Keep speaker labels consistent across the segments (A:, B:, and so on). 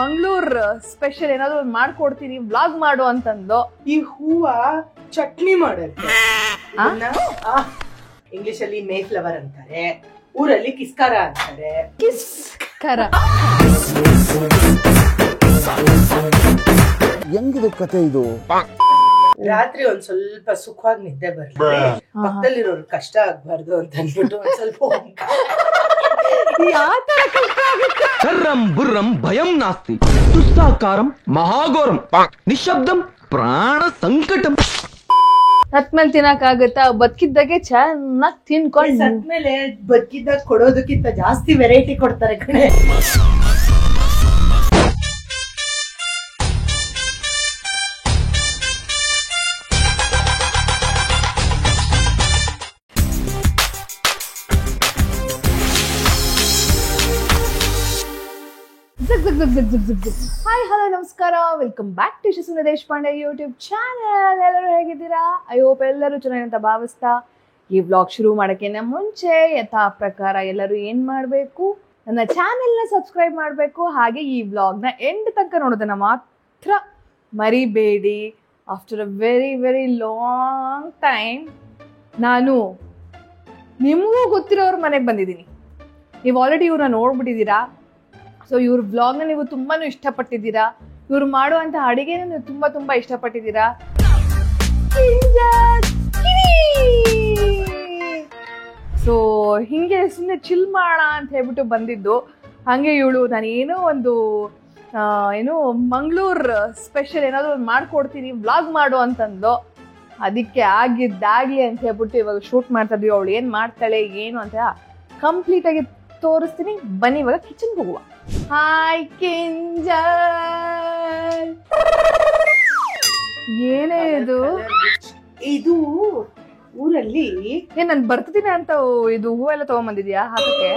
A: Mangalore special ಏನಾದ್ರು ಒಂದು ಮಾಡ್ಕೊಡ್ತೀನಿ ವ್ಲಾಗ್ ಮಾಡು ಅಂತಂದು.
B: ಈ ಹೂವ ಚಟ್ನಿ ಮಾಡಕ್ಕೆ ಇಂಗ್ಲಿಷ್ ಅಲ್ಲಿ ಮೇ ಫ್ಲವರ್ ಅಂತಾರೆ, ಊರಲ್ಲಿ ಕಿಸ್ಕಾರ ಅಂತಾರೆ.
A: ಕಿಸ್ಕರ
C: ಹೆಂಗಿದೆ ಕತೆ ಇದು?
B: ರಾತ್ರಿ ಒಂದ್ ಸ್ವಲ್ಪ ಸುಖವಾಗಿ ನಿದ್ದೆ ಬರ್ಲಿ, ಪಕ್ಕದಲ್ಲಿರೋರು ಕಷ್ಟ ಆಗ್ಬಾರ್ದು ಅಂತ ಅನ್ಬಿಟ್ಟು ಒಂದ್ ಸ್ವಲ್ಪ
D: ಕರ್ರಂ ಬುರ್ರಂ ಭಯಂ ನಾಸ್ತಿ ತುಸ್ಸಾಕಾರಂ ಮಹಾಘೋರಂ ನಿಶಬ್ದಂ ಪ್ರಾಣ ಸಂಕಟಂ.
A: ಸತ್ಮೇಲೆ ತಿನ್ನಕ್ಕಾಗತ್ತಾ? ಬದುಕಿದ್ದಾಗೆ ಚೆನ್ನಾಗಿ ತಿನ್ಕೊಂಡು
B: ಸತ್ಮೇಲೆ ಬದುಕಿದ್ದಾಗ ಕೊಡೋದಕ್ಕಿಂತ ಜಾಸ್ತಿ ವೆರೈಟಿ ಕೊಡ್ತಾರೆ ಕಣೆ.
A: ಹಾಯ್ ಹಲೋ ನಮಸ್ಕಾರ, welcome back to Sunita Deshpande YouTube channel. ಎಲ್ಲರೂ ಹೇಗಿದ್ದೀರಾ? ಐ ಹೋಪ್ ಎಲ್ಲರೂ ಚೆನ್ನಾಗಿ ಭಾವಿಸ್ತಾ ಈ ವ್ಲಾಗ್ ಶುರು ಮಾಡೋಕ್ಕಿಂತ ಮುಂಚೆ ಯಥಾ ಪ್ರಕಾರ ಎಲ್ಲರೂ ಏನು ಮಾಡಬೇಕು, ನನ್ನ ಚಾನೆಲ್ನ ಸಬ್ಸ್ಕ್ರೈಬ್ ಮಾಡಬೇಕು. ಹಾಗೆ ಈ ವ್ಲಾಗ್ನ ಎಂಡ್ ತನಕ ನೋಡೋದನ್ನು ಮಾತ್ರ ಮರಿಬೇಡಿ. After a very very long time ನಾನು ನಿಮಗೂ ಗೊತ್ತಿರೋರ ಮನೆಗೆ ಬಂದಿದ್ದೀನಿ. ನೀವು ಆಲ್ರೆಡಿ ಇವ್ರನ್ನ ನೋಡ್ಬಿಟ್ಟಿದ್ದೀರಾ. ಸೊ ಇವ್ರ ವ್ಲಾಗ್ನ ನೀವು ತುಂಬಾ ಇಷ್ಟಪಟ್ಟಿದ್ದೀರಾ. ಇವ್ರು ಮಾಡುವಂಥ ಅಡುಗೆನ ನೀವು ತುಂಬ ತುಂಬ ಇಷ್ಟಪಟ್ಟಿದ್ದೀರಾ. ಸೊ ಹೀಗೆ ಸುಮ್ಮನೆ ಚಿಲ್ ಮಾಡೋಣ ಅಂತ ಹೇಳ್ಬಿಟ್ಟು ಬಂದಿದ್ದು. ಹಾಗೆ ಇವಳು ನಾನೇನೋ ಒಂದು ಏನು ಮಂಗಳೂರ್ ಸ್ಪೆಷಲ್ ಏನಾದರೂ ಒಂದು ಮಾಡ್ಕೊಡ್ತೀನಿ ವ್ಲಾಗ್ ಮಾಡು ಅಂತಂದು. ಅದಕ್ಕೆ ಆಗಿದ್ದಾಗಲಿ ಅಂತ ಹೇಳ್ಬಿಟ್ಟು ಇವಾಗ ಶೂಟ್ ಮಾಡ್ತಾ ಇದ್ವಿ. ಅವಳು ಏನು ಮಾಡ್ತಾಳೆ ಏನು ಅಂತ ಕಂಪ್ಲೀಟಾಗಿ ತೋರಿಸ್ತೀನಿ. ಬನ್ನಿ ಇವಾಗ ಕಿಚನ್ಗೆ ಹೋಗುವ. ಹಾಯ್ ಕಿಂಜಲ್, ಏನೇ ಇದು?
B: ಇದು ಊರಲ್ಲಿ
A: ಏನ್ ನಾನು ಬರ್ತಿದ್ದೀನಿ ಅಂತ ಇದು ಹೂವೆಲ್ಲ ತಗೊಂಬಂದಿದ್ಯಾ ಹಾಕಕ್ಕೆ?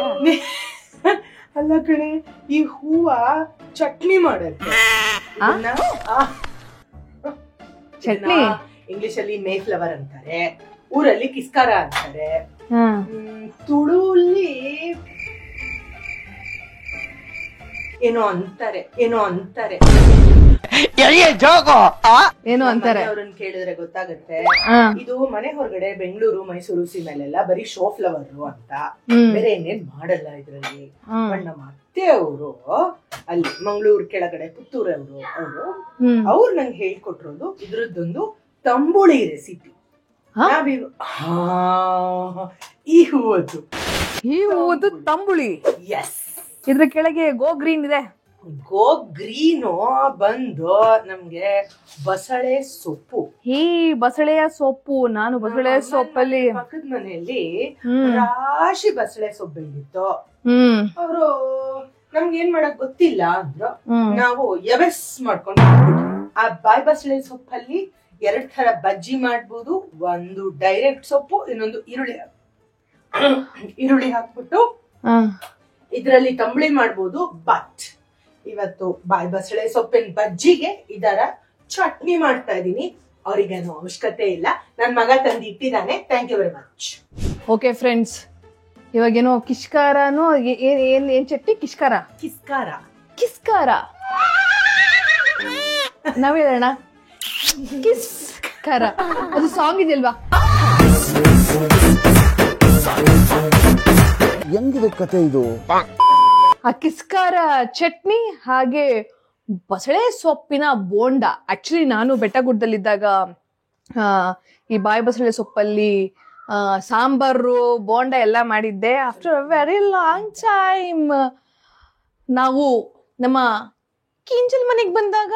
B: ಅಲ್ಲ ಕಣೆ, ಈ ಹೂವ ಚಟ್ನಿ ಮಾಡಕ್ಕೆ.
A: ಚಟ್ನಿ
B: ಇಂಗ್ಲಿಷ್ ಅಲ್ಲಿ ಮೇ ಫ್ಲವರ್ ಅಂತಾರೆ, ಊರಲ್ಲಿ ಕಿಸ್ಕಾರ ಅಂತಾರೆ, ತುಳುಲಿ ಏನೋ ಅಂತಾರೆ
A: ಏನು ಅಂತಾರೆ.
B: ಅವ್ರನ್ನ ಕೇಳಿದ್ರೆ ಗೊತ್ತಾಗತ್ತೆ. ಇದು ಮನೆ ಹೊರಗಡೆ ಬೆಂಗಳೂರು ಮೈಸೂರು ಸೀಮೆಲೆಲ್ಲ ಬರೀ ಶೋ ಫ್ಲವರ್ ಅಂತ, ಬೇರೆ ಏನೇನ್ ಮಾಡಲ್ಲ ಇದ್ರಲ್ಲಿ. ನಮ್ಮ ಅತ್ತೆ ಅವರು ಅಲ್ಲಿ ಮಂಗಳೂರು ಕೆಳಗಡೆ ಪುತ್ತೂರವರು ಅವ್ರು ನಂಗೆ ಹೇಳ್ಕೊಟ್ರೋದು ಇದ್ರದ್ದೊಂದು ತಂಬುಳಿ ರೆಸಿಪಿ. ಈ ಹೂವದ್ದು
A: ತಂಬುಳಿ.
B: ಎಸ್,
A: ಇದ್ರ ಕೆಳಗೆ ಗೋ ಗ್ರೀನ್ ಇದೆ.
B: ಗೋ ಗ್ರೀನು ಬಂದು ನಮ್ಗೆ ಬಸಳೆ ಸೊಪ್ಪು.
A: ಈ ಬಸಳೆಯ ಸೊಪ್ಪು, ನಾನು ಬಸಳೆಯ ಸೊಪ್ಪಲ್ಲಿ
B: ಪಕ್ಕದ ಮನೆಯಲ್ಲಿ ರಾಶಿ ಬಸಳೆ ಸೊಪ್ಪು ಬೆಳೆದಿತ್ತು. ಅವರು ನಮ್ಗೆ ಏನ್ ಮಾಡಕ್ ಗೊತ್ತಿಲ್ಲ ಅಂದ್ರು. ನಾವು ಎವೆಸ್ ಮಾಡ್ಕೊಂಡು ಆ ಬಾಯಿ ಬಸಳೆ ಸೊಪ್ಪಲ್ಲಿ 2 ತರ ಬಜ್ಜಿ ಮಾಡ್ಬೋದು. ಒಂದು ಡೈರೆಕ್ಟ್ ಸೊಪ್ಪು, ಇನ್ನೊಂದು ಈರುಳ್ಳಿ ಹಾಕ್ಬಿಟ್ಟು ಇದ್ರಲ್ಲಿ ತಂಬುಳಿ ಮಾಡ್ಬೋದು. ಬಟ್ ಇವತ್ತು ಬಾಯಿ ಬಸಳೆ ಸೊಪ್ಪಿನ ಬಜ್ಜಿಗೆ ಇದರ ಚಟ್ನಿ ಮಾಡ್ತಾ ಇದೀನಿ. ಅವ್ರಿಗೇನು ಅವಶ್ಯಕತೆ ಇಲ್ಲ, ನನ್ ಮಗ ತಂದು ಇಟ್ಟಿದ್ದಾನೆ. Thank you very much.
A: Okay friends, ಇವಾಗೇನೋ ಕಿಷ್ಕಾರನೋ ಏನ್ ಚಟ್ನಿ? ಕಿಸ್ಕಾರ ನಾವ್ ಹೇಳೋಣ ಕಿಸ್ಕಾರ. ಅದು ಸಾಂಗ್ ಇದೆಯಲ್ವಾ?
C: ಹೆಂಗಿದೆ ಕತೆ ಇದು?
A: ಆ ಕಿಸ್ಕಾರ ಚಟ್ನಿ ಹಾಗೆ ಬಸಳೆ ಸೊಪ್ಪಿನ ಬೋಂಡ. ಆಕ್ಚುಲಿ ನಾನು ಬೆಟ್ಟಗುಡ್ಡದಲ್ಲಿದ್ದಾಗ ಈ ಬಾಯಿ ಬಸಳೆ ಸೊಪ್ಪಲ್ಲಿ ಸಾಂಬಾರು ಬೋಂಡ ಎಲ್ಲ ಮಾಡಿದ್ದೆ. After a very long time ನಾವು ನಮ್ಮ ಕಿಂಜಲ್ ಮನೆಗೆ ಬಂದಾಗ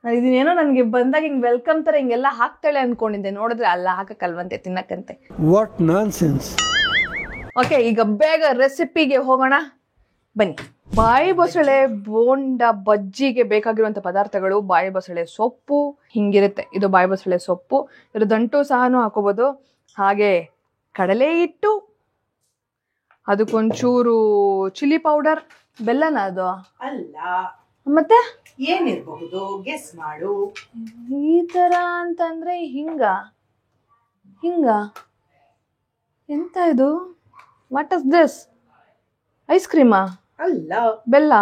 A: ಇದನ್ನೇನೋ ನನಗೆ ಬಂದಾಗ ಹಿಂಗೆ ವೆಲ್ಕಮ್ ತರ ಹಿಂಗೆಲ್ಲ ಹಾಕ್ತಾಳೆ ಅನ್ಕೊಂಡಿದ್ದೆ. ನೋಡಿದ್ರೆ ಅಲ್ಲ, ಹಾಕಕ್ಕಲ್ವಂತೆ, ತಿನ್ನಕ್ಕಂತೆ.
C: What nonsense.
A: ಓಕೆ, ಈಗ ಬೇಗ ರೆಸಿಪಿಗೆ ಹೋಗೋಣ ಬನ್ನಿ. ಬಾಯಿ ಬಸಳೆ ಬೋಂಡ ಬಜ್ಜಿಗೆ ಬೇಕಾಗಿರುವಂಥ ಪದಾರ್ಥಗಳು: ಬಾಯಿ ಬಸಳೆ ಸೊಪ್ಪು ಹಿಂಗಿರುತ್ತೆ, ಇದು ಬಾಯಿ ಬಸಳೆ ಸೊಪ್ಪು. ಇದ್ರ ದಂಟು ಸಹನೂ ಹಾಕೋಬೋದು. ಹಾಗೆ ಕಡಲೆ ಹಿಟ್ಟು, ಅದಕ್ಕೊಂಚೂರು ಚಿಲ್ಲಿ ಪೌಡರ್, ಬೆಲ್ಲನ ಅದು
B: ಅಲ್ಲ
A: ಮತ್ತೆ
B: ಏನಿರಬಹುದು ಗೆಸ್ ಮಾಡು.
A: ಈ ತರ ಅಂತಂದ್ರೆ ಹಿಂಗ ಎಂತ ಇದು? What is this? ಐಸ್ ಕ್ರೀಮಾ?
B: ಅಲ್ಲ.
A: ಬೆಲ್ಲ?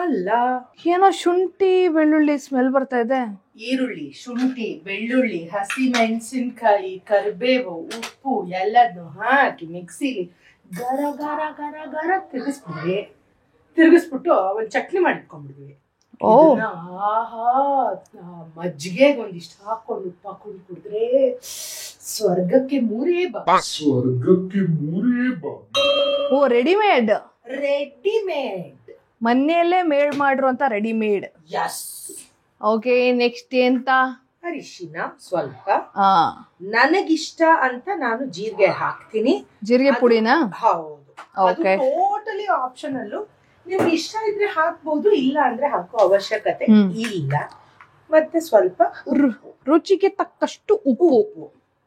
B: ಅಲ್ಲ,
A: ಏನೋ ಶುಂಠಿ ಬೆಳ್ಳುಳ್ಳಿ ಸ್ಮೆಲ್ ಬರ್ತಾ ಇದೆ.
B: ಈರುಳ್ಳಿ, ಶುಂಠಿ, ಬೆಳ್ಳುಳ್ಳಿ, ಹಸಿ ಮೆಣಸಿನ್ಕಾಯಿ, ಕರಿಬೇವು, ಉಪ್ಪು ಎಲ್ಲದನ್ನು ಹಾಕಿ ಮಿಕ್ಸಿಲಿ ಗರ ಗರ ಗರ ಗರ ತಿರುಗಿಸ್ಬಿಟ್ಟು ಒಂದ್ ಚಟ್ನಿ ಮಾಡಿಟ್ಕೊಂಡ್ಬಿಡ್ವಿ. ಆಹಾ, ಮಜ್ಜಿಗೆಗೆ ಒಂದಿಷ್ಟು ಹಾಕೊಂಡು ಉಪ್ಪು ಹಾಕೊಂಡು ಕುಡಿದ್ರೆ ಸ್ವರ್ಗಕ್ಕೆ ಮೂರೇ ಬಾ.
A: ಓ, ರೆಡಿಮೇಡ್ ಮನೆಯಲ್ಲೇ ಮೇಡ್ ಮಾಡ್ರು ಅಂತ ರೆಡಿಮೇಡ್.
B: ಯಸ್.
A: ಓಕೆ, ನೆಕ್ಸ್ಟ್ ಎಂತ?
B: ಅರಿಶಿನ ಸ್ವಲ್ಪ, ನನಗಿಷ್ಟ ಅಂತ ನಾನು ಜೀರಿಗೆ ಹಾಕ್ತೀನಿ.
A: ಜೀರಿಗೆ ಪುಡಿನಾ?
B: ಹೌದು. Totally optional. ನಿಮ್ಗೆ ಇಷ್ಟ ಇದ್ರೆ ಹಾಕ್ಬಹುದು, ಇಲ್ಲ ಅಂದ್ರೆ ಹಾಕೋ ಅವಶ್ಯಕತೆ ಇಲ್ಲ. ಮತ್ತೆ ಸ್ವಲ್ಪ
A: ರುಚಿಗೆ ತಕ್ಕಷ್ಟು ಉಪ್ಪು.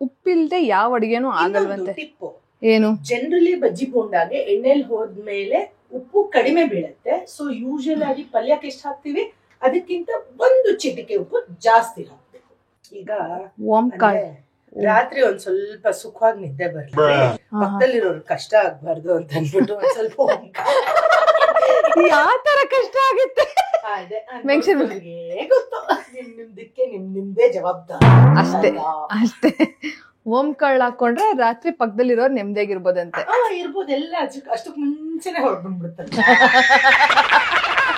A: ಉಪ್ಪಿಲ್ದೆ ಯಾವ ಅಡಿಗೆನೂ ಆಗಲ್ವಂತೆ.
B: ಟಿಪ್ಪು
A: ಏನು?
B: ಜನರಲಿ ಬಜ್ಜಿ ಬೋಂಡಾಗೆ ಎಣ್ಣೆಲಿ ಹೋದ್ಮೇಲೆ ಉಪ್ಪು ಕಡಿಮೆ ಬೀಳುತ್ತೆ. ಸೊ ಯೂಶುವಲ್ ಆಗಿ ಪಲ್ಯಕ್ಕೆ ಎಷ್ಟು ಹಾಕ್ತಿವಿ ಅದಕ್ಕಿಂತ ಒಂದು ಚಿಟಿಕೆ ಉಪ್ಪು ಜಾಸ್ತಿ ಹಾಕ್ಬೇಕು. ಈಗ ರಾತ್ರಿ ಒಂದ್ ಸ್ವಲ್ಪ ಸುಖವಾಗಿ ನಿದ್ದೆ ಬರ್ಲಿ, ಪಕ್ಕದಲ್ಲಿರೋರು ಕಷ್ಟ ಆಗ್ಬಾರ್ದು ಅಂತ ಅನ್ಬಿಟ್ಟು ಒಂದ್ ಸ್ವಲ್ಪ
A: ಯಾವ ತರ ಕಷ್ಟ ಆಗುತ್ತೆ
B: ಗೊತ್ತು. ನಿಮ್ದಕ್ಕೆ ನಿಮ್ದೇ ಜವಾಬ್ದಾರಿ
A: ಅಷ್ಟೇ ಅಷ್ಟೇ. ಓಂ ಕಾಳು ಹಾಕೊಂಡ್ರೆ ರಾತ್ರಿ ಪಕ್ಕದಲ್ಲಿರೋರು ನೆಮ್ಮದಿಯಾಗಿರ್ಬೋದಂತೆ.
B: ಇರ್ಬೋದು, ಎಲ್ಲ ಅಷ್ಟಕ್ಕೆ ಮುಂಚೆನೆ ಹೊರಡ್ಬಿಡ್ತಾರೆ.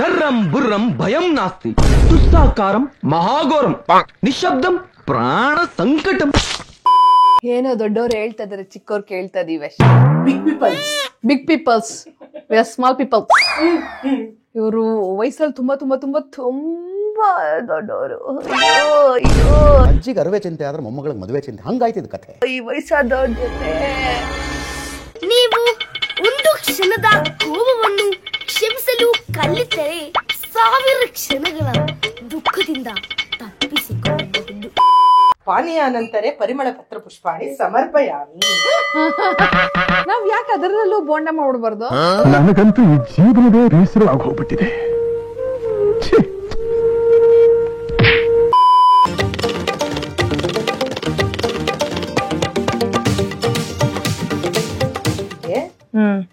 D: ಕರ್ರಂ ಬುರ್ರಂ ಭಯಂ ನಾಸ್ತಿ ತುಸ್ಸಾಕಾರಂ ಮಹಾಘೋರಂ ನಿಶಬ್ದಂ ಪ್ರಾಣ ಸಂಕಟಂ.
A: ಏನೋ ದೊಡ್ಡವ್ರು ಹೇಳ್ತಾ ಇದಾರೆ, ಚಿಕ್ಕವ್ರು ಕೇಳ್ತಾ ಇದೀವಿ.
B: Big
A: peoples small peoples. ಇವರು ವಯಸ್ಸಲ್ಲಿ ತುಂಬಾ ತುಂಬಾ ತುಂಬಾ ತುಂಬಾ ದೊಡ್ಡವರು.
E: ಅಜ್ಜಿಗೆ ಅರವೇ ಚಿಂತೆ ಆದ್ರೆ ಮೊಮ್ಮಗಳಿಗೆ ಮದುವೆ ಚಿಂತೆ, ಹಂಗಾಯ್ತಿದ್ ಕಥೆ.
A: ಈ ವಯಸ್ಸಾದವ್ರ ಜೊತೆ
F: ನೀವು ಒಂದು ಕ್ಷಣದ ಕೋಪವನ್ನು ಕ್ಷಮಿಸಲು ಕಲಿತರೆ 1000 ಕ್ಷಣಗಳ ದುಃಖದಿಂದ ತಪ್ಪಿಸಿಕೊಳ್ಳಬಹುದು.
B: ಪಾನೀಯ ನಂತರ ಪರಿಮಳ ಪತ್ರ ಪುಷ್ಪಾಣಿ ಸಮರ್ಪಯಾಮಿ.
A: ನಾವ್ ಯಾಕೆ ಅದರಲ್ಲೂ ಬೋಂಡ ಮಾಡ್ಬಿಡ್ಬಾರ್ದು?
C: ನನಗಂತೂ ಈ ಜೀವನವೇ ಬೇಸರ ಆಗೋಗ್ಬಿಟ್ಟಿದೆ.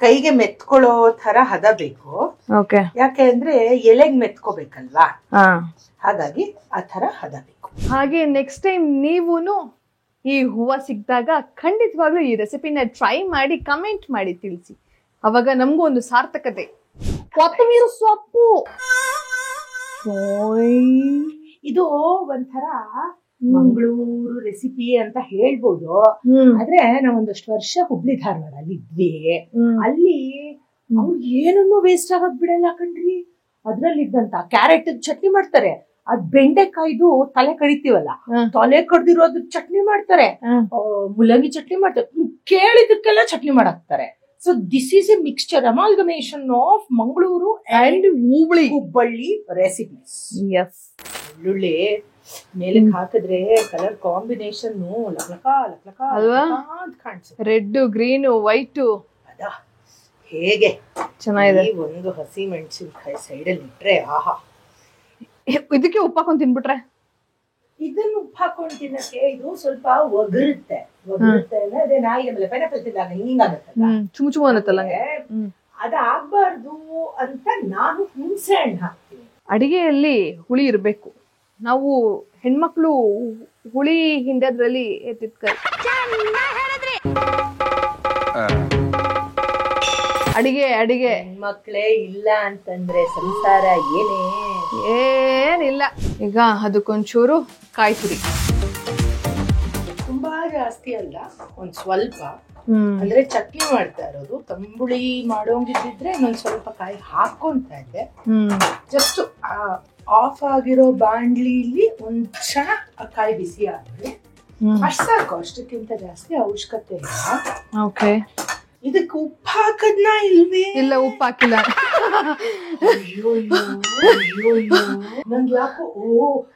B: ಕೈಗೆ ಮೆತ್ಕೊಳ್ಳೋ ತರ ಹದ ಬೇಕು. ಯಾಕೆ ಅಂದ್ರೆ ಎಲೆಗ್ ಮೆತ್ಕೋಬೇಕಲ್ವಾ, ಹಾಗಾಗಿ ಆ ತರ ಹದ ಬೇಕು.
A: ಹಾಗೆ ನೆಕ್ಸ್ಟ್ ಟೈಮ್ ನೀವೂನು ಈ ಹೂವ ಸಿಕ್ಕಿದಾಗ ಖಂಡಿತವಾಗ್ಲೂ ಈ ರೆಸಿಪಿನ ಟ್ರೈ ಮಾಡಿ ಕಮೆಂಟ್ ಮಾಡಿ ತಿಳಿಸಿ. ಅವಾಗ ನಮಗೂ ಒಂದು ಸಾರ್ಥಕತೆ. ಕೊತ್ತಂಬರಿ ಸೊಪ್ಪು
B: ಇದು ಒಂಥರ ಮಂಗಳೂರು ರೆಸಿಪಿ ಅಂತ ಹೇಳ್ಬೋದು. ಆದ್ರೆ ನಾವ್ ಒಂದಷ್ಟು ವರ್ಷ ಹುಬ್ಳಿ ಧಾರವಾಡ ಅಲ್ಲಿ ಇದ್ವಿ. ಅಲ್ಲಿ ಅವ್ರು ಏನನ್ನೂ ವೇಸ್ಟ್ ಆಗಕ್ ಬಿಡಲ್ಲ ಕಣ್ರಿ. ಅದ್ರಲ್ಲಿ ಇದ್ದಂತ ಕ್ಯಾರೆಟ್ ಚಟ್ನಿ ಮಾಡ್ತಾರೆ, ಅದ್ ಬೆಂಡೆಕಾಯ್ದು ತಲೆ ಕಡಿತೀವಲ್ಲ, ತಲೆ ಕಡ್ದಿರೋದ್ರ ಚಟ್ನಿ ಮಾಡ್ತಾರೆ, ಮುಲ್ಲಂಗಿ ಚಟ್ನಿ ಮಾಡ್ತಾರೆ, ಕೇಳಿದಕ್ಕೆಲ್ಲ ಚಟ್ನಿ ಮಾಡಾಕ್ತಾರೆ. So this is a mixture, amalgamation of Mangaluru and Hubballi recipes. ಬೆಳ್ಳುಳ್ಳಿ ಮೇಲಕ್ಕೆ ಹಾಕಿದ್ರೆ ಕಲರ್ ಕಾಂಬಿನೇಷನ್ ಲಕ್ಲಕ ಲಕ್ಲಕ
A: ಅಲ್ವಾ?
B: ಕಾಣಿಸುತ್ತೆ.
A: Red, green, white.
B: ಅದ ಹೇಗೆ
A: ಚೆನ್ನಾಗಿದೆ.
B: ಒಂದು ಹಸಿ ಮೆಣಸಿನಕಾಯಿ ಸೈಡಲ್ಲಿ ಇಟ್ರೆ ಆಹಾ.
A: ಇದಕ್ಕೆ ಉಪ್ಪು ಹಾಕೊಂಡ್ ತಿನ್ಬಿಟ್ರೆ,
B: ಇದನ್ನು ಉಪ್ಪು ಹಾಕೊಂಡು ತಿನ್ನಕ್ಕೆ ಇದು ಸ್ವಲ್ಪ ಒಗರುತ್ತೆ. ಅದೇ ನಾಯಿ ಆಮೇಲೆ ಪೈನಾಪಲ್ ತಿಂದಾಗ ಹಿಂಗಾಗತ್ತಲ್ಲ,
A: ಚುಮು ಚುಮು ಅನ್ನತ್ತಲ್ಲ.
B: ಅದಾಗಬಾರ್ದು ಅಂತ ನಾನು ಹುಣಸೆ ಹಣ್ಣು ಹಾಕ್ತೀನಿ.
A: ಅಡಿಗೆಯಲ್ಲಿ ಹುಳಿ ಇರ್ಬೇಕು. ನಾವು ಹೆಣ್ಮಕ್ಳು ಹುಳಿ ಹಿಂಡದ್ರಲ್ಲಿ ಅಡಿಗೆ
B: ಹೆಣ್ಮಕ್ಳೇ ಇಲ್ಲ ಅಂತಂದ್ರೆ ಸಂಸಾರ
A: ಏನಿಲ್ಲ. ಈಗ ಅದಕ್ಕೊಂಚೂರು ಕಾಯಿ ತುರಿ,
B: ತುಂಬಾ ಜಾಸ್ತಿ ಅಲ್ಲ, ಒಂದ್ ಸ್ವಲ್ಪ. ಅಂದ್ರೆ ಚಟ್ನಿ ಮಾಡ್ತಾ ಇರೋದು, ತಂಬುಳಿ ಮಾಡೋಂಗಿದ್ರೆ ಇನ್ನೊಂದ್ ಸ್ವಲ್ಪ ಕಾಯಿ ಹಾಕೊಂತ ಇದ್ದೆ. ಜಸ್ಟ್ ಆಫ್ ಆಗಿರೋ ಬಾಂಡ್ಲಿಲಿ ಒಂದ್ ಕ್ಷಣ ಕಾಯಿ ಬಿಸಿ ಆದ್ರೆ ಅಷ್ಟ್ ಸಾಕು, ಅಷ್ಟಕ್ಕಿಂತ ಜಾಸ್ತಿ ಅವಶ್ಯಕತೆ ಇಲ್ಲ. ಇದಕ್ಕೆ ಉಪ್ಪು ಹಾಕದ್ನ ಇಲ್ವೇ?
A: ಇಲ್ಲ, ಉಪ್ಪು ಹಾಕಿಲ್ಲ.
B: ನಂಗೆ ಯಾಕೋ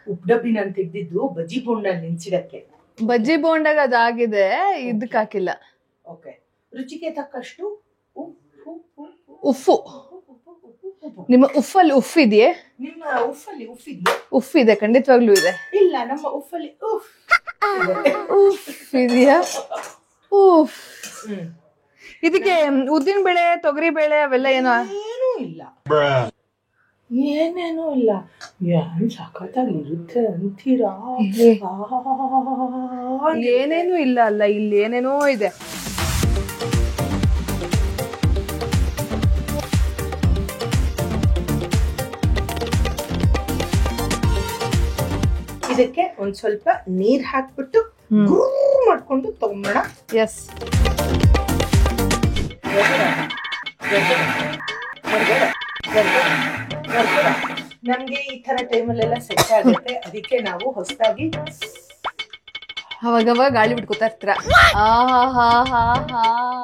B: ಉಪ್ಪು ಡಬ್ಬಿ ನಾನು ತೆಗ್ದಿದ್ದು ಬಜ್ಜಿ ಬೋಂಡ ನೆನ್ಸಿಡಕ್ಕೆ.
A: ಬಜ್ಜಿ ಬೋಂಡಾಗ ಅದಾಗಿದೆ, ಇದಕ್ ಹಾಕಿಲ್ಲ.
B: ಓಕೆ, ರುಚಿಗೆ ತಕ್ಕಷ್ಟು
A: ಉಪ್ಪು. ನಿಮ್ಮ ಉಪ್ಪಲ್ಲಿ ಉಫ್ಫಿದೆಯೇ?
B: ನಿಮ್ಮ ಉಪ್ಪಲ್ಲಿ ಉಫ್ಫಿದೆಯೇ?
A: ಉಫ್ಫಿದೆ, ಖಂಡಿತವಾಗ್ಲೂ ಇದೆ.
B: ಇಲ್ಲ, ನಮ್ಮ ಉಪ್ಪಲ್ಲಿ
A: ಉಫ್ ಇದೆಯಾ? ಉಫ್. ಇದಕ್ಕೆ ಉದ್ದಿನ ಬೇಳೆ, ತೊಗರಿ ಬೇಳೆ ಅವೆಲ್ಲ ಏನೂ
B: ಇಲ್ಲ. ಏನೇನೂ ಇಲ್ಲ. ಏನ್ ಸಖತ್ತಾಗಿ ಇರುತ್ತೆ ಅಂತೀರಾ?
A: ಏನೇನು ಇಲ್ಲ ಅಲ್ಲ, ಇಲ್ಲಿ ಏನೇನೋ ಇದೆ.
B: ಇದಕ್ಕೆ ಒಂದ್ ಸ್ವಲ್ಪ ನೀರ್ ಹಾಕ್ಬಿಟ್ಟು ಮಾಡ್ಕೊಂಡು ತಗೊಂಬೇಡ.
A: ಎಸ್,
B: ನಮ್ಗೆ ಈ ತರ ಟೈಮಲ್ಲೆಲ್ಲ ಸೆಟ್ ಆಗುತ್ತೆ. ಅದಕ್ಕೆ ನಾವು ಹೊಸದಾಗಿ
A: ಅವಾಗವಾಗ ಗಾಳಿ ಬಿಟ್ಕೋತಾ ಇರ್ತೀರ.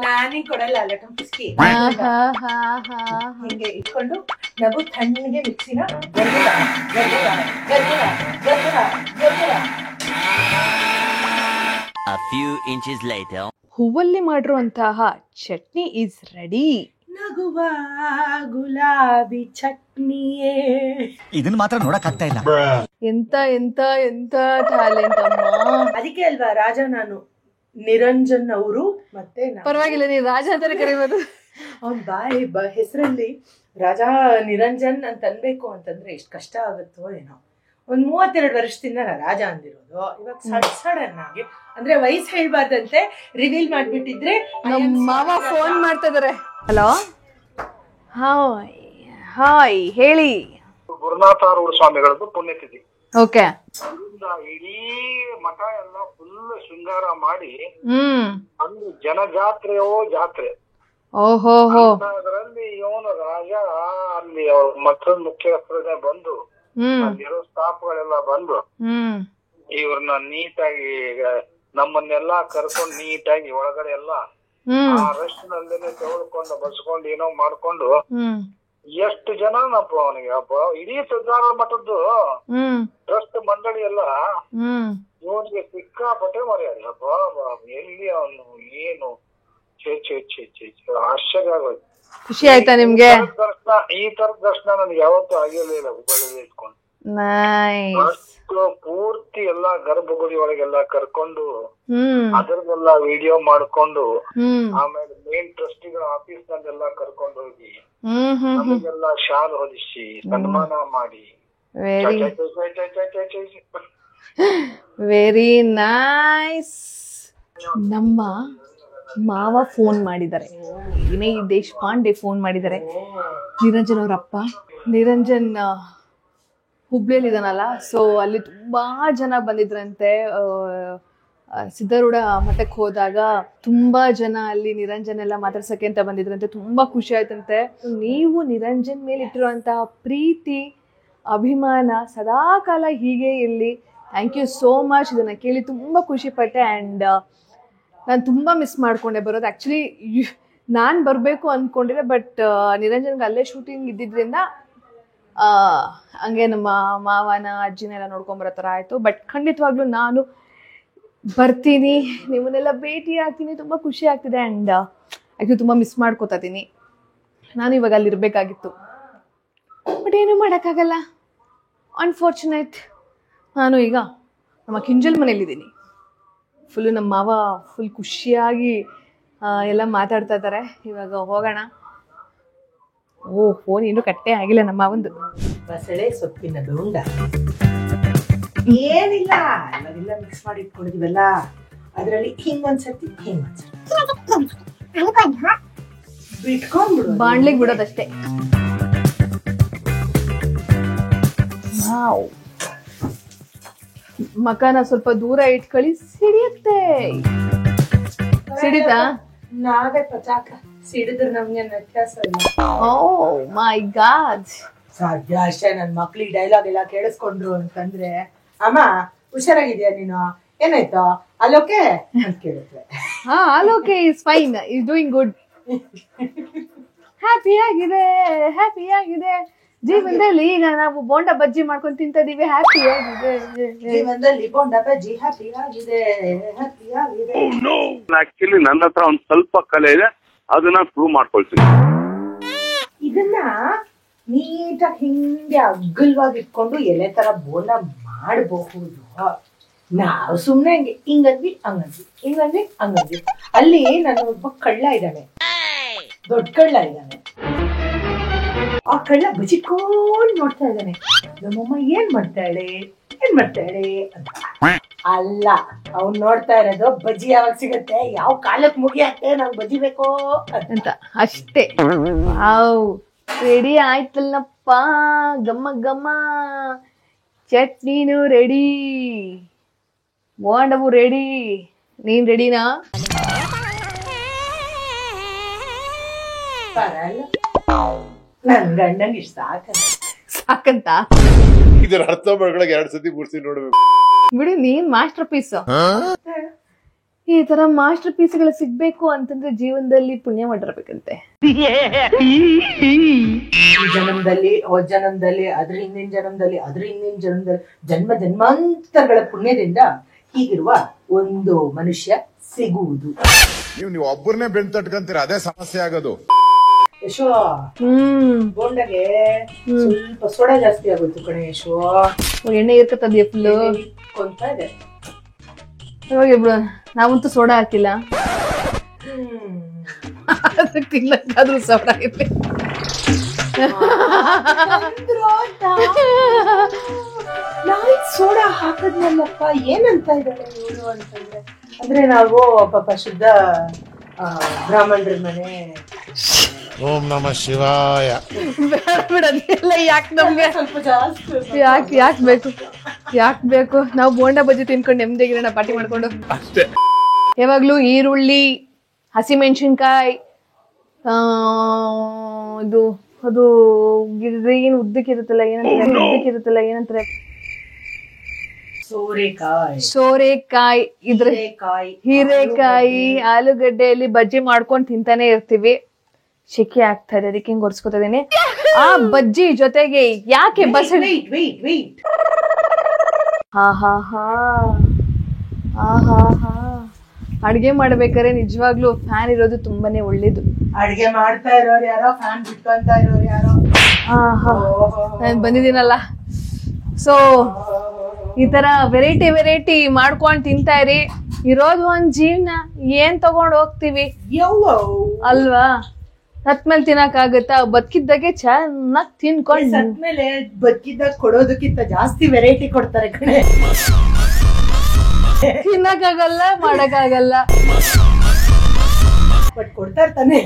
B: ನಾನೇ ಕೊಡಲ್ಲ ಲಟಂ ಪಿಸ್ಕಿ ಹಿಂಗೆ ಇಟ್ಕೊಂಡು ನಾವು ತಣ್ಣಗೆ ಮಿಕ್ಸಿನ ಗರ್ಗುರ ಗರ್ಗುರ ಗರ್ಗುರ ಗರ್ಗುರ ಗರ್ಗುರ.
G: A few inches later.
A: ಹೂವಲ್ಲಿ ಮಾಡಿರುವಂತಹ ಚಟ್ನಿ ಈಸ್ ರೆಡಿ.
B: ನಗುವ ಗುಲಾಬಿ ಚಟ್ನಿಯೇ.
H: ಇದನ್ನ ಮಾತ್ರ ನೋಡಕ್ ಆಗ್ತಾ ಇಲ್ಲ.
A: ಎಂತ ಎಂತ ಎಂತ ಟ್ಯಾಲೆಂಟ್ ಅಮ್ಮ.
B: ಅದಕ್ಕೆ ಅಲ್ವಾ ರಾಜ ನಾನು ನಿರಂಜನ್ ಅವರು. ಮತ್ತೆ
A: ಪರವಾಗಿಲ್ಲ, ನೀವು ರಾಜ ಅಂತಾನೆ ಕರಿಬೋದು.
B: ಅವ್ನ್ ಹೆಸರಲ್ಲಿ ರಾಜ ನಿರಂಜನ್ ಅಂತ ಅನ್ಬೇಕು ಅಂತಂದ್ರೆ ಎಷ್ಟು ಕಷ್ಟ ಆಗುತ್ತೋ ಏನೋ. ಒಂದ್ 32 ವರ್ಷದಿಂದ ನಾ ರಾಜ ಅಂದಿರೋದು. ಇವಾಗ ಸಡನ್ ಆಗಿ ಅಂದ್ರೆ ವಯಸ್ಸು ಹೇಳ್ಬಾರ್ದಂತೆ ರಿವೀಲ್ ಮಾಡ್ಬಿಟ್ಟಿದ್ರೆ
A: ನಮ್ಮ ಮಾವ ಫೋನ್ ಮಾಡ್ತಾ ಇದಾರೆ. ಹಲೋ, ಹಾಯ್ ಹಾಯ್ ಹೇಳಿ.
I: ಗುರುನಾಥಾರೂಢ ಸ್ವಾಮಿಗಳದ್ದು ಪುಣ್ಯತಿಥಿ.
A: ಓಕೆ.
I: ಇಡೀ ಮಠ ಎಲ್ಲ ಫುಲ್ ಶೃಂಗಾರ ಮಾಡಿ
A: ಹ್ಮ್,
I: ಅಲ್ಲಿ ಜನಜಾತ್ರೆಯೋ ಜಾತ್ರೆ.
A: ಓಹೋ,
I: ಅದರಲ್ಲಿ ಇವನು ರಾಜ ಅಲ್ಲಿ ಅವ್ರ ಮಠದ ಮುಖ್ಯಸ್ಥರೇ ಬಂದು ಅಲ್ಲಿರೋ ಸ್ಟಾಫ್ಗಳೆಲ್ಲ ಬಂದು ಇವ್ರನ್ನ ನೀಟಾಗಿ ನಮ್ಮನ್ನೆಲ್ಲಾ ಕರ್ಕೊಂಡು ನೀಟಾಗಿ ಒಳಗಡೆ ಎಲ್ಲ ಆ ರೆಸ್ಟ್ ನಲ್ಲೇನೆ ತೆಗೆದುಕೊಂಡು ಬಸ್ಕೊಂಡು ಏನೋ ಮಾಡ್ಕೊಂಡು ಎಷ್ಟು ಜನನಪ್ಪ ಅವನಿಗೆ ಅಪ್ಪ. ಇಡೀ ಸಿದ್ಧಾರೂಢ ಮಠದ್ದು ಟ್ರಸ್ಟ್ ಮಂಡಳಿ ಎಲ್ಲ ಇವನಿಗೆ ಸಿಕ್ಕಾಪಟ್ಟೆ ಮರ್ಯಾದೆ ಅಪ್ಪ. ಎಲ್ಲಿ ಅವನು ಏನು ಆಶ್ಚರ್ಯ ಆಗೋಯ್ತು.
A: ಖುಷಿ ಆಯ್ತಾ ನಿಮ್ಗೆ?
I: ಈ ತರದ ದರ್ಶನ ನನ್ಗೆ ಯಾವತ್ತೂ ಆಗಿರ್ಲಿಲ್ಲ ಹುಬ್ಬಳ್ಳಿಗೆ ಇಟ್ಕೊಂಡು. ಅಷ್ಟು ಪೂರ್ತಿ ಎಲ್ಲಾ ಗರ್ಭಗುಡಿ ಒಳಗೆಲ್ಲ ಕರ್ಕೊಂಡು ಅದರದೆಲ್ಲ ವಿಡಿಯೋ ಮಾಡ್ಕೊಂಡು ಆಮೇಲೆ ಮೇನ್ ಟ್ರಸ್ಟಿಗಳ ಆಫೀಸ್ ನಲ್ಲೆಲ್ಲ ಕರ್ಕೊಂಡು ಹೋಗಿ ನಮಗೆಲ್ಲ ಶಾಲ್ ಹೊದಿಸಿ ಸನ್ಮಾನ ಮಾಡಿ.
A: Very nice. ನಮ್ಮ ಮಾವ ಫೋನ್ ಮಾಡಿದ್ದಾರೆ, ವಿನಯ್ ದೇಶಪಾಂಡೆ ಫೋನ್ ಮಾಡಿದ್ದಾರೆ. ನಿರಂಜನ್ ಅವರಪ್ಪ. ನಿರಂಜನ್ ಹುಬ್ಳಿಯಲ್ಲಿ ಇದಾನಲ್ಲ, ಸೊ ಅಲ್ಲಿ ತುಂಬಾ ಜನ ಬಂದಿದ್ರಂತೆ. ಸಿದ್ಧಾರೂಢ ಮಠಕ್ಕೆ ಹೋದಾಗ ತುಂಬಾ ಜನ ಅಲ್ಲಿ ನಿರಂಜನ್ ಎಲ್ಲ ಮಾತಾಡ್ಸಕ್ಕೆ ಅಂತ ಬಂದಿದ್ರಂತೆ. ತುಂಬಾ ಖುಷಿ ಆಯ್ತಂತೆ. ನೀವು ನಿರಂಜನ್ ಮೇಲೆ ಇಟ್ಟಿರುವಂತಹ ಪ್ರೀತಿ ಅಭಿಮಾನ ಸದಾ ಕಾಲ ಹೀಗೆ ಇರಲಿ. Thank you so much. ಇದನ್ನ ಕೇಳಿ ತುಂಬಾ ಖುಷಿ ಪಟ್ಟೆ. ಆ್ಯಂಡ್ ನಾನು ತುಂಬ ಮಿಸ್ ಮಾಡ್ಕೊಂಡೆ ಬರೋದು. ಆ್ಯಕ್ಚುಲಿ ನಾನು ಬರಬೇಕು ಅಂದ್ಕೊಂಡಿದ್ದೆ, ಬಟ್ ನಿರಂಜನ್ಗೆ ಅಲ್ಲೇ ಶೂಟಿಂಗ್ ಇದ್ದಿದ್ದರಿಂದ ಹಂಗೆ ನಮ್ಮ ಮಾವನ ಅಜ್ಜಿನೆಲ್ಲ ನೋಡ್ಕೊಂಬರೋ ಥರ ಆಯಿತು. ಬಟ್ ಖಂಡಿತವಾಗ್ಲೂ ನಾನು ಬರ್ತೀನಿ, ನಿಮ್ಮನ್ನೆಲ್ಲ ಭೇಟಿ ಆಗ್ತೀನಿ. ತುಂಬ ಖುಷಿ ಆಗ್ತಿದೆ. ಆ್ಯಂಡ್ ಆ್ಯಕ್ಚುಲಿ ತುಂಬ ಮಿಸ್ ಮಾಡ್ಕೋತಾ ಇದ್ದೀನಿ. ನಾನು ಇವಾಗ ಅಲ್ಲಿರಬೇಕಾಗಿತ್ತು, ಬಟ್ ಏನೂ ಮಾಡೋಕ್ಕಾಗಲ್ಲ. ಅನ್ಫಾರ್ಚುನೇಟ್. ನಾನು ಈಗ ನಮ್ಮ ಕಿಂಜಲ್ ಮನೇಲಿದ್ದೀನಿ. ಫುಲ್ಲು ನಮ್ಮ ಮಾವ ಫುಲ್ ಖುಷಿಯಾಗಿ ಎಲ್ಲ ಮಾತಾಡ್ತಾ ಇದ್ದಾರೆ. ಇವಾಗ ಹೋಗೋಣ. ಫೋನ್ ಇನ್ನೂ ಕಟ್ಟೆ ಆಗಿಲ್ಲ ನಮ್ಮ ಮಾವಂದು.
B: ಬಸಳೆ ಸೊಪ್ಪಿನ ದುಂಡ ಏನಿಲ್ಲ, ಇವಾಗೆಲ್ಲ ಮಿಕ್ಸ್ ಮಾಡಿ ಇಟ್ಕೊಂಡಿದೀವಲ್ಲ, ಅದರಲ್ಲಿ ಹಿಂಗೊಂದ್ಸತಿ ಬಿಟ್ಕೊಂಡ್ಬಿಡು,
A: ಬಾಣ್ಲಿಗೆ ಬಿಡೋದಷ್ಟೇ. ಮಕಾನ ಸ್ವಲ್ಪ ದೂರ ಇಟ್ಕೊಳ್ಳಿ, ಸಿಡಿಯುತ್ತೆ. ಸಿಡಿತಾ?
B: ನಾವೇ ಪಚಾಕ ಸಿಡಿದ್ರೆ ನಮ್ಗೆ ವ್ಯತ್ಯಾಸ ಇಲ್ಲ.
A: ಓ ಮೈ ಗಾಡ್.
B: ಸಾಧ್ಯ ಅಷ್ಟೇ. ನನ್ ಮಕ್ಳಿಗೆ ಡೈಲಾಗ್ ಎಲ್ಲ ಕೇಳಿಸ್ಕೊಂಡ್ರು ಅಂತಂದ್ರೆ, ಅಮ್ಮ ಹುಷಾರಾಗಿದ್ಯಾ ನೀನು, ಏನಾಯ್ತು ಅಲ್ಲೋಕೆ ಅಂತ ಕೇಳಿದ್ರೆ,
A: ಹಾ all okay is fine, is doing good. Happy ಆಗಿದೆ ಜೀವನದಲ್ಲಿ. ಈಗ ನಾವು ಬೋಂಡ ಬಜ್ಜಿ ಮಾಡ್ಕೊಂಡು ತಿಂತ ಇದೀವಿ. ಹ್ಯಾಪಿ ಆಗಿದೆ
B: ಜೀವನದಲ್ಲಿ ಬೋಂಡ ಬಜ್ಜಿ. ಹ್ಯಾಪಿ ಆಗಿದೆ.
I: ಆಕ್ಚುಲಿ ನನ್ನ ಹತ್ರ ಒಂದ್ ಸ್ವಲ್ಪ ಕಲೆ ಇದೆ, ಅದನ್ನ ಪ್ರೂವ್ ಮಾಡ್ಕೊಳ್ತೀನಿ.
B: ಇದನ್ನ ನೀಟಾಗಿ ಹಿಂಗೆ ಅಗ್ಗಲ್ವಾಗಿ ಇಟ್ಕೊಂಡು ಎಲೆ ತರ ಬೋಂಡ ಮಾಡಬಹುದು. ನಾವು ಸುಮ್ನೆ ಹಿಂಗಂದ್ವಿ ಹಂಗಂದ್ವಿ. ಅಲ್ಲಿ ನನ್ನ ಒಬ್ಬ ಕಳ್ಳ ಇದ್ದಾನೆ, ದೊಡ್ಡ ಕಳ್ಳ ಇದ್ದಾನೆ. ಆ ಕಳ್ಳ ಬಜಿಕೋಲ್ ನೋಡ್ತಾ ಇದ್ದಾನೆ. ನಮ್ಮಮ್ಮ ಏನ್ ಮಾಡ್ತಾಳೆ ಅಂತ. ಅಲ್ಲ, ಅವ್ನ್ ನೋಡ್ತಾ ಇರೋದು ಬಜ್ಜಿ ಯಾವಾಗ ಸಿಗತ್ತೆ, ಯಾವ ಕಾಲಕ್ ಮುಗಿಯತ್ತೆ, ನಂಗ್ ಬಜ್ಜಿ ಬೇಕೋ
A: ಅಂತ ಅಷ್ಟೇ. ರೆಡಿ ಆಯ್ತಲ್ಲಪ್ಪ, ಗಮ್ಮ ಗಮ್ಮ, ಚಟ್ನಿನೂ ರೆಡಿ, ಬೋಂಡವು ರೆಡಿ. ನೀನ್ ರೆಡಿನಾ?
B: ನನ್ ಗಂಡಂಗ್ ಇಷ್ಟ
A: ಸಾಕಂತ
J: ಇದರ ಅರ್ಥ ಮಾಡ್ಕೊಳಕ್ 2 ಸತಿ 3 ಸತಿ ನೋಡ್ಬೇಕು
A: ಬಿಡಿ. ನೀನ್ ಮಾಸ್ಟರ್ ಪೀಸ್. ಈ ತರ ಮಾಸ್ಟರ್ ಪೀಸ್ಗಳು ಸಿಗ್ಬೇಕು ಅಂತಂದ್ರೆ ಜೀವನದಲ್ಲಿ ಪುಣ್ಯ ಮಾಡಿರ್ಬೇಕಂತೆ.
B: ಜನ್ಮದಲ್ಲಿ, ಜನ್ಮದಲ್ಲಿ, ಅದ್ರ ಹಿಂದಿನ ಜನ್ಮದಲ್ಲಿ, ಜನ್ಮಾಂತರಗಳ ಪುಣ್ಯದಿಂದ ಹೀಗಿರುವ ಒಂದು ಮನುಷ್ಯ ಸಿಗುವುದು.
J: ನೀವು ಒಬ್ಬರನ್ನೇ ಬೆನ್ ತಟ್ಕಂತೀರ, ಅದೇ ಸಮಸ್ಯೆ ಆಗೋದು.
B: ಯಶೋ, ಬೋಂಡಗೆ ಸ್ವಲ್ಪ ಸೋಡಾ ಜಾಸ್ತಿ ಆಗುತ್ತೆ ಕಣೆ ಯಶೋ.
A: ಎಣ್ಣೆ ಇರ್ಕತ್ತದ ಫುಲ್
B: ಕೊಂತ ಇದೆ.
A: ಬಿಡು, ನಾವಂತೂ ಸೋಡಾ ಹಾಕಿಲ್ಲ. ತಿನ್ನಕ್ಕಾದ್ರೂ ಸೋಡಾ ಇರ್ಲಿ.
B: ಸೋಡಾ ಹಾಕದ್ನಲ್ಲಪ್ಪ, ಏನಂತ ಇದ್ದಾಳೆ ಇವಳು ಅಂತಂದ್ರೆ, ಅಂದ್ರೆ ನಾವು ಪಾಪ ಶುದ್ಧ ಬ್ರಾಹ್ಮಣರ ಮನೆ.
J: ಓಂ ನಮಃ ಶಿವಾಯ.
A: ಬಿಡಲ್ಲ, ಯಾಕೆ ನಮ್ಗೆ
B: ಸ್ವಲ್ಪ ಜಾಸ್ತಿ
A: ಯಾಕೆ ಬೇಕು? ನಾವು ಬೋಂಡ ಬಜ್ಜಿ ತಿನ್ಕೊಂಡು ನೆಮ್ಮದಿಗಿರೋಣ, ಪಾರ್ಟಿ ಮಾಡ್ಕೊಂಡು
J: ಅಷ್ಟೇ.
A: ಯಾವಾಗ್ಲೂ ಈರುಳ್ಳಿ, ಹಸಿಮೆಣಸಿನ್ಕಾಯಿ, ಇದು ಅದು ಗ್ರೀನ್ ಉದ್ದಕ್ಕಿರುತ್ತಲ್ಲ, ಏನಂತಾರೆ ಸೋರೆಕಾಯಿ, ಇದ್ರ ಹೀರೆಕಾಯಿ, ಆಲೂಗಡ್ಡೆಯಲ್ಲಿ ಬಜ್ಜಿ ಮಾಡ್ಕೊಂಡು ತಿಂತಾನೆ ಇರ್ತೀವಿ. ಶೆಕೆ ಆಗ್ತಾ ಇದೆ, ಅದಕ್ಕೆ ಹಿಂಗ್ ಒರ್ಸ್ಕೊತಾ ಇದೀನಿ. ಆ ಬಜ್ಜಿ ಜೊತೆಗೆ ಯಾಕೆ ಬಸಳೆ ಅಡ್ಗೆ ಮಾಡ್ಬೇಕಾದ್ರೆ ನಿಜವಾಗ್ಲೂ ಫ್ಯಾನ್ ಇರೋದು ತುಂಬಾನೇ ಒಳ್ಳೇದು.
B: ಅಡ್ಗೆ ಮಾಡ್ತಾ ಇರೋರು ಯಾರೋ, ಫ್ಯಾನ್ ಬಿಟ್ಕೊಂತ ಇರೋರು ಯಾರೋ.
A: ನಾನು ಬಂದಿದ್ದೀನಲ್ಲ, ಸೊ ಈ ತರ ವೆರೈಟಿ ಮಾಡ್ಕೊಂಡ್ ತಿಂತಾ ಇರಿ. ಇರೋದು ಒಂದ್ ಜೀವನ, ಏನ್ ತಗೊಂಡ್ ಹೋಗ್ತಿವಿ ಅಲ್ವಾ? ಸತ್ಮೇಲೆ ತಿನ್ನಕ್ ಆಗತ್ತಾ? ಬದುಕಿದ್ದಾಗೆ ಚೆನ್ನಾಗ್ ತಿನ್ಕೊಂಡ್,
B: ಸತ್ಮೇಲೆ ಬದುಕಿದ್ದಾಗ ಕೊಡೋದಕ್ಕಿಂತ ಜಾಸ್ತಿ ವೆರೈಟಿ ಕೊಡ್ತಾರೆ ಕಣೆ.
A: ತಿನ್ನಕ್ಕಾಗಲ್ಲ, ಮಾಡಕ್ಕಾಗಲ್ಲ,
B: ಬಟ್ ಕೊಡ್ತಾ ಇರ್ತಾನೆ.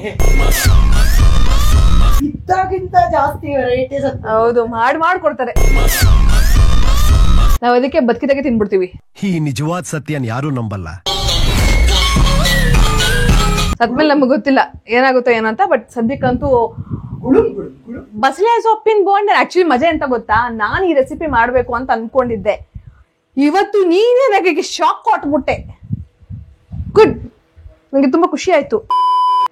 B: ಇದ್ದಾಗಿಂತ ಜಾಸ್ತಿ ವೆರೈಟೀಸ್.
A: ಹೌದು, ಮಾಡ್ಕೊಡ್ತಾರೆ. ನಾವ್ ಅದಕ್ಕೆ ಬದುಕಿದಾಗೆ ತಿನ್ಬಿಡ್ತೀವಿ.
K: ಈ ನಿಜವಾದ ಸತ್ಯನ್ ಯಾರು ನಂಬಲ್ಲ.
A: ಸದ್ಮೇಲೆ ನಮ್ಗೆ ಗೊತ್ತಿಲ್ಲ ಏನಾಗುತ್ತೋ ಏನಂತ. ಬಟ್ ಸದ್ಯಕ್ಕಂತೂ ಬಸಳೆ ಸೊಪ್ಪಿನ ಬೋಂಡ ಆಕ್ಚುಲಿ ಮಜಾ ಎಂತ ಗೊತ್ತಾ? ನಾನು ಈ ರೆಸಿಪಿ ಮಾಡ್ಬೇಕು ಅಂತ ಅನ್ಕೊಂಡಿದ್ದೆ. ಇವತ್ತು ನೀನೇ ನನಗೆ ಶಾಕ್ ಕೊಟ್ಬಿಟ್ಟೆ. ಗುಡ್, ನಂಗೆ ತುಂಬಾ ಖುಷಿ ಆಯ್ತು.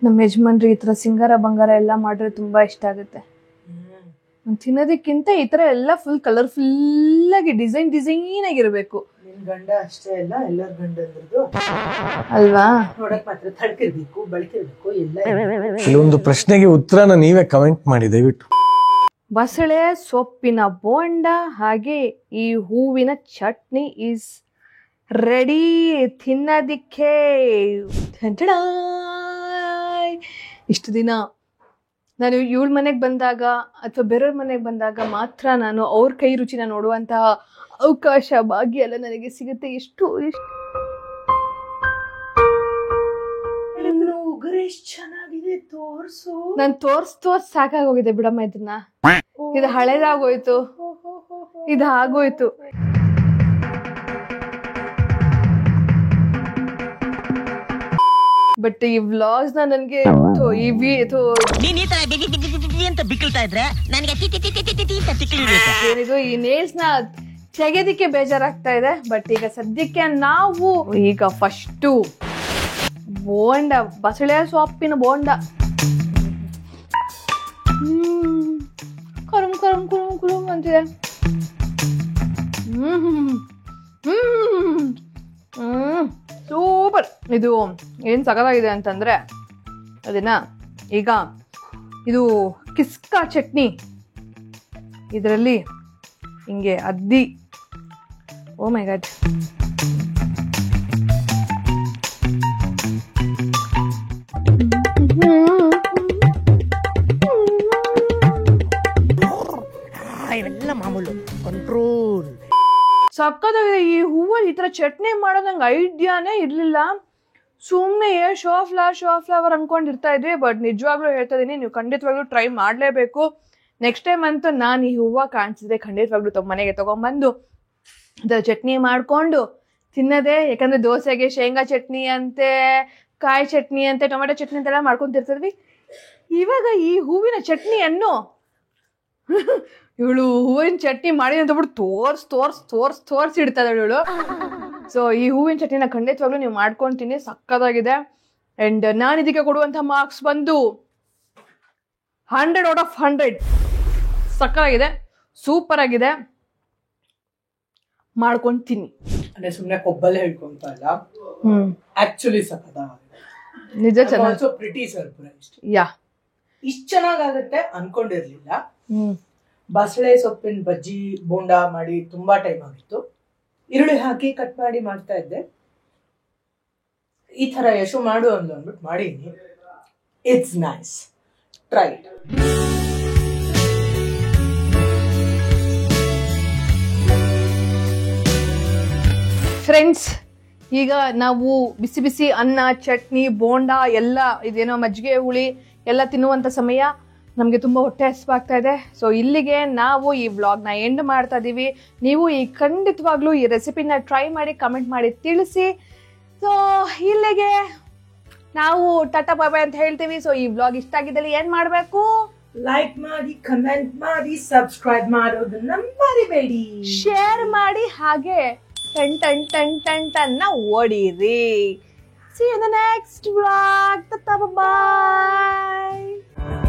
A: ನಮ್ಮ ಯಜಮಾನ್ರಿ ಈ ತರ ಸಿಂಗಾರ ಬಂಗಾರ ಎಲ್ಲ ಮಾಡಿದ್ರೆ ತುಂಬಾ ಇಷ್ಟ ಆಗುತ್ತೆ. ತಿನ್ನೋದಕ್ಕಿಂತ ಈ ತರ ಎಲ್ಲ ಫುಲ್ ಕಲರ್ಫುಲ್ ಆಗಿ ಡಿಸೈನ್ ಆಗಿರ್ಬೇಕು.
B: ನಿನ್ ಗಂಡ ಅಷ್ಟೇ ಅಲ್ಲ, ಎಲ್ಲರ ಗಂಡಂದ್ರದ್ದು
A: ಅಲ್ವಾ?
B: ನೋಡಕ್ ಮಾತ್ರ ತಡ್ಕಿರ್ಬೇಕು, ಬಳಕಿರ್ಬೇಕು, ಎಲ್ಲ.
K: ಕೆಲವೊಂದು ಪ್ರಶ್ನೆಗೆ ಉತ್ತರನ ನೀವೇ ಕಮೆಂಟ್ ಮಾಡಿ ದಯವಿಟ್ಟು.
A: ಬಸಳೆ ಸೊಪ್ಪಿನ ಬೋಂಡ ಹಾಗೆ ಈ ಹೂವಿನ ಚಟ್ನಿ ಈಸ್ ರೆಡಿ ತಿನ್ನೋದಿಕ್ಕೆ. ಇಷ್ಟು ದಿನ ನಾನು ಇವಳ ಮನೆಗೆ ಬಂದಾಗ ಅಥವಾ ಬೇರೆಯವ್ರ ಮನೆಗೆ ಬಂದಾಗ ಮಾತ್ರ ನಾನು ಅವ್ರ ಕೈ ರುಚಿನ ನೋಡುವಂತಹ ಅವಕಾಶ, ಭಾಗ್ಯ ಎಲ್ಲ ನನಗೆ ಸಿಗುತ್ತೆ. ಎಷ್ಟು
B: ಚೆನ್ನಾಗಿದೆ, ತೋರ್ಸು.
A: ನಾನು ತೋರ್ಸ್ ಸಾಕಾಗೋಗಿದೆ ಬಿಡಮ್ಮ. ಇದನ್ನ ಇದು ಹಳೇದಾಗೋಯ್ತು, ಇದು ಆಗೋಯ್ತು. ಬಟ್ ಈ ವ್ಲಾಗ್ಸ್ ನನ್ಗೆ ಏನಿದು ಈ ನೇಲ್ಸ್ ನ ತೆಗೆದಿಕ್ಕೆ ಬೇಜಾರಾಗ್ತಾ ಇದೆ. ಬಟ್ ಈಗ ಸದ್ಯಕ್ಕೆ ನಾವು ಈಗ ಫಸ್ಟು ಬೋಂಡ, ಬಸಳೆ ಸೊಪ್ಪಿನ ಬೋಂಡ. ಕರುಮ್ ಕರುಮ್ ಕುರುಮ್ ಕುರುಮ್ ಅಂತಿದೆ. ಸೂಪರ್. ಇದು ಏನ್ ಸಗದಾಗಿದೆ ಅಂತಂದ್ರೆ ಅದನ್ನ ಈಗ ಇದು ಕಿಸ್ಕಾ ಚಟ್ನಿ ಇದರಲ್ಲಿ ಹಿಂಗೆ ಅದ್ದಿ. ಓ ಮೈ ಗಾಡ್, ಥರ ಚಟ್ನಿ ಮಾಡೋದು ನಂಗೆ ಐಡಿಯಾನೇ ಇರಲಿಲ್ಲ. ಸುಮ್ಮನೆ ಶೋ ಫ್ಲವರ್ ಅನ್ಕೊಂಡಿರ್ತಾ ಇದ್ವಿ. ಬಟ್ ನಿಜವಾಗ್ಲೂ ಹೇಳ್ತಾ ಇದೀನಿ, ನೀವು ಖಂಡಿತವಾಗ್ಲೂ ಟ್ರೈ ಮಾಡಲೇಬೇಕು. ನೆಕ್ಸ್ಟ್ ಟೈಮ್ ಅಂತೂ ನಾನು ಈ ಹೂವು ಕಾಣಿಸಿದ್ರೆ ಖಂಡಿತವಾಗ್ಲೂ ಮನೆಗೆ ತೊಗೊಂಬಂದು ಅದರ ಚಟ್ನಿ ಮಾಡಿಕೊಂಡು ತಿನ್ನೋದೇ. ಯಾಕಂದರೆ ದೋಸೆಗೆ ಶೇಂಗಾ ಚಟ್ನಿ ಅಂತೆ, ಕಾಯಿ ಚಟ್ನಿ ಅಂತೆ, ಟೊಮೆಟೊ ಚಟ್ನಿ ಅಂತೆಲ್ಲ ಮಾಡ್ಕೊತಿರ್ತಿದ್ವಿ. ಇವಾಗ ಈ ಹೂವಿನ ಚಟ್ನಿಯನ್ನು ಇವಳು ಹೂವಿನ ಚಟ್ನಿ ಮಾಡಿ ಅಂತ ಬಿಟ್ಟು ತೋರ್ಸಿ ಇಡ್ತಾಳೆ ಇವಳು. ಸೊ ಈ ಹೂವಿನ ಚಟ್ನಿನ ಖಂಡಿತವಾಗ್ಲೂ ನೀವು ಮಾಡ್ಕೊತೀನಿ, ಸಕ್ಕತ್ತಾಗಿದೆ. ಆ್ಯಂಡ್ ನಾನು ಇದಕ್ಕೆ ಕೊಡುವಂಥ ಮಾರ್ಕ್ಸ್ ಬಂದು 100 out of 100. ಸಕ್ಕತ್ತಾಗಿದೆ, ಸೂಪರ್ ಆಗಿದೆ, ಮಾಡ್ಕೊಂತೀನಿ.
B: ಅಂದ್ರೆ ಸುಮ್ಮನೆ ಕೊಬ್ಬಲ್ಲೇ ಹೇಳ್ಕೊಂತ ಇಲ್ಲ, ಆಕ್ಚುಲಿ ಸಕ್ಕತ್ತಾಗಿದೆ.
A: ನಿಜ ಚೆನ್ನಾಗಿ
B: ಪ್ರಿಟಿ ಸರ್ಪ್ರೈಸ್ಡ್.
A: ಯಾ,
B: ಇಷ್ಟು ಚೆನ್ನಾಗಾಗತ್ತೆ ಅನ್ಕೊಂಡಿರ್ಲಿಲ್ಲ. ಬಸಳೆ ಸೊಪ್ಪಿನ ಬಜ್ಜಿ ಬೋಂಡಾ ಮಾಡಿ ತುಂಬಾ ಟೈಮ್ ಆಗಿತ್ತು. ಈರುಳ್ಳಿ ಹಾಕಿ ಕಟ್ ಮಾಡಿ ಮಾಡ್ತಾ ಇದ್ದೆ. ಈ ತರ ಯಶು ಮಾಡು ಅಂದ್ಬಿಟ್ಟು ಮಾಡೀನಿ. It's nice, try.
A: ಫ್ರೆಂಡ್ಸ್, ಈಗ ನಾವು ಬಿಸಿ ಬಿಸಿ ಅನ್ನ, ಚಟ್ನಿ, ಬೋಂಡಾ ಎಲ್ಲ ಇದೇನೋ ಮಜ್ಜಿಗೆ ಹುಳಿ ಎಲ್ಲ ತಿನ್ನುವಂಥ ಸಮಯ. ನಮಗೆ ತುಂಬ ಹೊಟ್ಟೆ ಹಸಿವಾಗ್ತಾ ಇದೆ. ಸೊ ಇಲ್ಲಿಗೆ ನಾವು ಈ ವ್ಲಾಗ್ನ ಎಂಡ್ ಮಾಡ್ತಾ ಇದ್ದೀವಿ. ನೀವು ಈ ಖಂಡಿತವಾಗ್ಲೂ ಈ ರೆಸಿಪಿನ ಟ್ರೈ ಮಾಡಿ ಕಮೆಂಟ್ ಮಾಡಿ ತಿಳಿಸಿ. ಸೊ ಇಲ್ಲಿಗೆ ನಾವು ಟಾಟಾ ಬಾಯ್ ಬಾಯ್ ಅಂತ ಹೇಳ್ತೀವಿ. ಸೊ ಈ ವ್ಲಾಗ್ ಇಷ್ಟ ಆಗಿದ್ದಲ್ಲಿ ಏನು ಮಾಡಬೇಕು?
B: ಲೈಕ್ ಮಾಡಿ, ಕಮೆಂಟ್ ಮಾಡಿ, ಸಬ್ಸ್ಕ್ರೈಬ್ ಮಾಡೋದನ್ನ ಮರಿಬೇಡಿ.
A: ಶೇರ್ ಮಾಡಿ, ಹಾಗೆ ton ಓಡಿರಿ. See you in the next vlog. Bye.